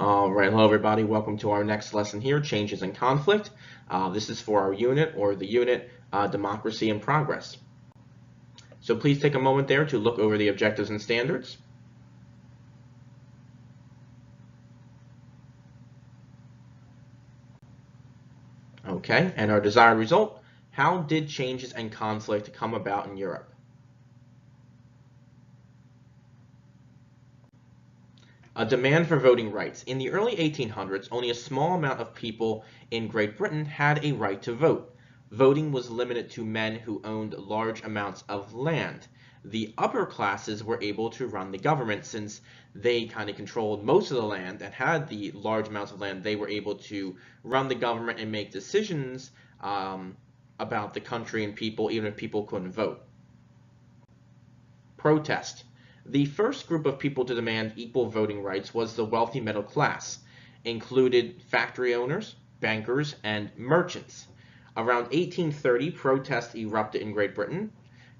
All right, hello everybody. Welcome to our next lesson here, Changes in Conflict. This is for our unit, or the unit, Democracy in Progress. So please take a moment there to look over the objectives and standards. Okay, and our desired result, how did changes and conflict come about in Europe? A demand for voting rights. In the early 1800s, only a small amount of people in Great Britain had a right to vote. Voting was limited to men who owned large amounts of land. The upper classes were able to run the government since they kind of controlled most of the land and had the large amounts of land. They were able to run the government and make decisions about the country and people, even if people couldn't vote. Protest. The first group of people to demand equal voting rights was the wealthy middle class, included factory owners, bankers, and merchants. Around 1830, protests erupted in Great Britain.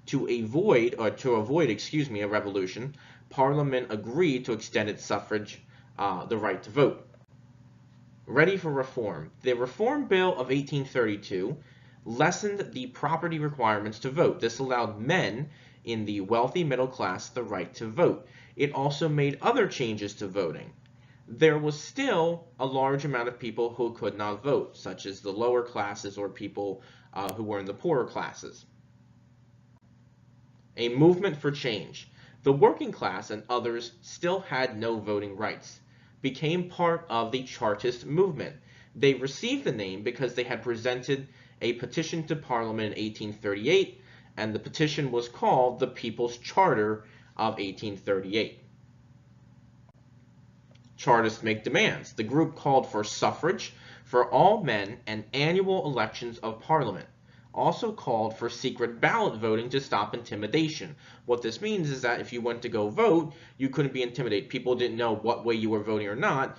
To avoid a revolution, Parliament agreed to extend its suffrage, the right to vote. Ready for reform. The Reform Bill of 1832 lessened the property requirements to vote. This allowed men in the wealthy middle class the right to vote. It also made other changes to voting. There was still a large amount of people who could not vote, such as the lower classes or people who were in the poorer classes. A movement for change. The working class and others still had no voting rights, became part of the Chartist movement. They received the name because they had presented a petition to Parliament in 1838, and the petition was called the People's Charter of 1838. Chartists make demands. The group called for suffrage for all men and annual elections of Parliament. Also called for secret ballot voting to stop intimidation. What this means is that if you went to go vote, you couldn't be intimidated. People didn't know what way you were voting or not.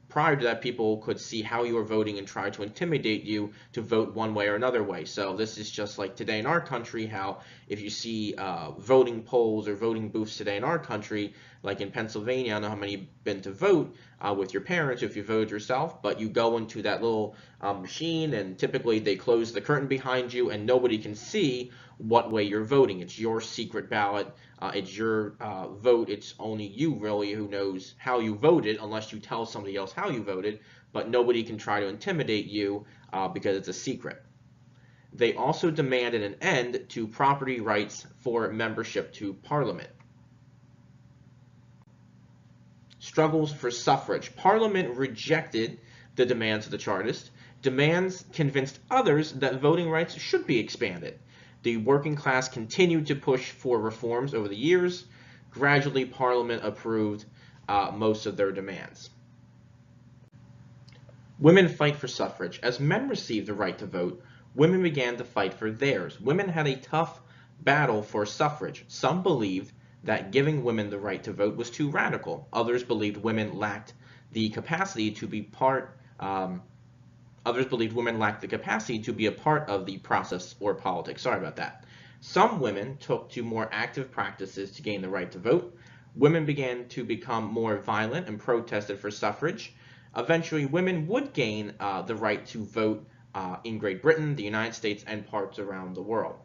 Prior to that, people could see how you were voting and try to intimidate you to vote one way or another way. So this is just like today in our country, how if you see voting polls or voting booths today in our country, like in Pennsylvania, I don't know how many you've been to vote with your parents, if you voted yourself, but you go into that little machine and typically they close the curtain behind you and nobody can see what way you're voting. It's your secret ballot. It's your vote. It's only you really who knows how you voted unless you tell somebody else how you voted, but nobody can try to intimidate you because it's a secret. They also demanded an end to property rights for membership to Parliament. Struggles for suffrage. Parliament rejected the demands of the Chartists. Demands convinced others that voting rights should be expanded. The working class continued to push for reforms over the years. Gradually, Parliament approved most of their demands. Women fight for suffrage. As men received the right to vote, women began to fight for theirs. Women had a tough battle for suffrage. Some believed that giving women the right to vote was too radical. Others believed women lacked the capacity to be Others believed women lacked the capacity to be a part of the process or politics. Sorry about that. Some women took to more active practices to gain the right to vote. Women began to become more violent and protested for suffrage. Eventually, women would gain the right to vote in Great Britain, the United States, and parts around the world.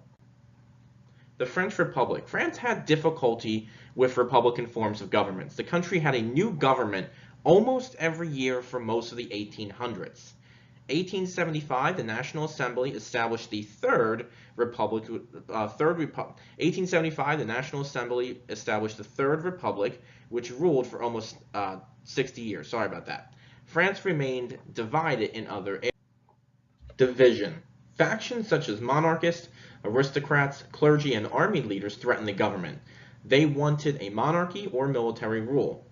The French Republic. France had difficulty with republican forms of governments. The country had a new government almost every year for most of the 1800s. 1875, the National Assembly established the Third Republic. 1875, the National Assembly established the Third Republic, which ruled for almost 60 years. Sorry about that. France remained divided in other areas. Division. Factions such as monarchists, aristocrats, clergy, and army leaders threatened the government. They wanted a monarchy or military rule.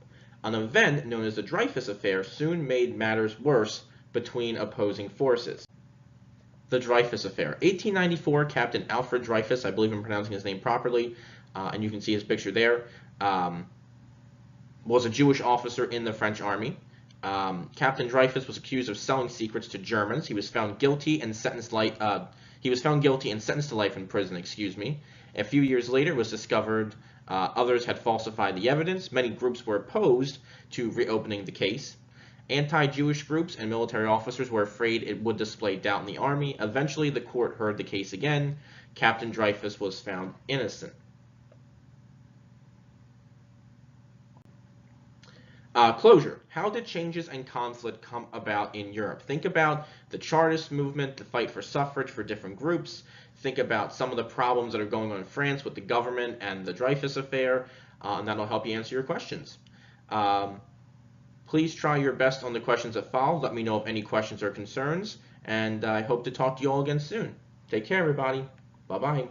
An event known as the Dreyfus Affair soon made matters worse between opposing forces. The Dreyfus Affair. 1894, Captain Alfred Dreyfus, I believe I'm pronouncing his name properly, and you can see his picture there, was a Jewish officer in the French army. Captain Dreyfus was accused of selling secrets to Germans. He was found guilty and sentenced to life in prison, A few years later, it was discovered others had falsified the evidence. Many groups were opposed to reopening the case. Anti-Jewish groups and military officers were afraid it would display doubt in the army. Eventually, the court heard the case again. Captain Dreyfus was found innocent. Closure. How did changes and conflict come about in Europe? Think about the Chartist movement, the fight for suffrage for different groups. Think about some of the problems that are going on in France with the government and the Dreyfus Affair, and that'll help you answer your questions. Please try your best on the questions that follow. Let me know if any questions or concerns, and I hope to talk to you all again soon. Take care, everybody. Bye-bye.